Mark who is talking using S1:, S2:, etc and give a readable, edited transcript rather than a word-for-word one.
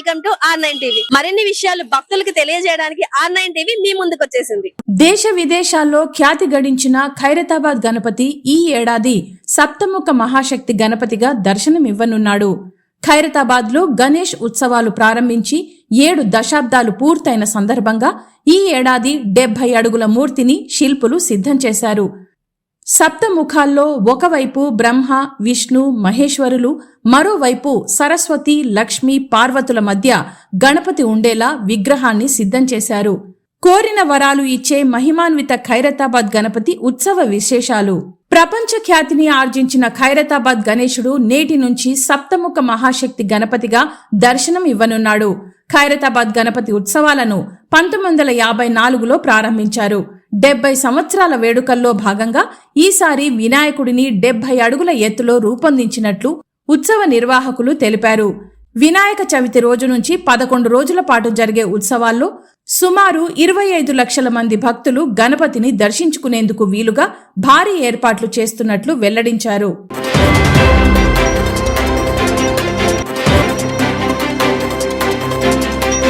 S1: Welcome to R9 TV. మరిన్ని విషయాలు భక్తులకు తెలియజేయడానికి R9 టీవీ మీ ముందుకు వచ్చేసింది.
S2: దేశ విదేశాల్లో ఖ్యాతి గడించిన ఖైరతాబాద్ గణపతి ఈ ఏడాది సప్తముఖ మహాశక్తి గణపతిగా దర్శనమివ్వనున్నాడు. ఖైరతాబాద్ లో గణేష్ ఉత్సవాలు ప్రారంభించి 7 దశాబ్దాలు పూర్తయిన సందర్భంగా ఈ ఏడాది 70 అడుగుల మూర్తిని శిల్పులు సిద్ధం చేశారు. సప్తముఖాల్లో ఒకవైపు బ్రహ్మ, విష్ణు, మహేశ్వరులు, మరోవైపు సరస్వతి, లక్ష్మి, పార్వతుల మధ్య గణపతి ఉండేలా విగ్రహాన్ని సిద్ధం చేశారు. కోరిన వరాలు ఇచ్చే మహిమాన్విత ఖైరతాబాద్ గణపతి ఉత్సవ విశేషాలు. ప్రపంచ ఖ్యాతిని ఆర్జించిన ఖైరతాబాద్ గణేశుడు నేటి నుంచి సప్తముఖ మహాశక్తి గణపతిగా దర్శనం ఇవ్వనున్నాడు. ఖైరతాబాద్ గణపతి ఉత్సవాలను 1954లో ప్రారంభించారు. 70 సంవత్సరాల వేడుకల్లో భాగంగా ఈసారి వినాయకుడిని 70 అడుగుల ఎత్తులో రూపొందించినట్లు ఉత్సవ నిర్వాహకులు తెలిపారు. వినాయక చవితి రోజు నుంచి 11 రోజుల పాటు జరిగే ఉత్సవాల్లో సుమారు 25 లక్షల మంది భక్తులు గణపతిని దర్శించుకునేందుకు వీలుగా భారీ ఏర్పాట్లు చేస్తున్నట్లు వెల్లడించారు.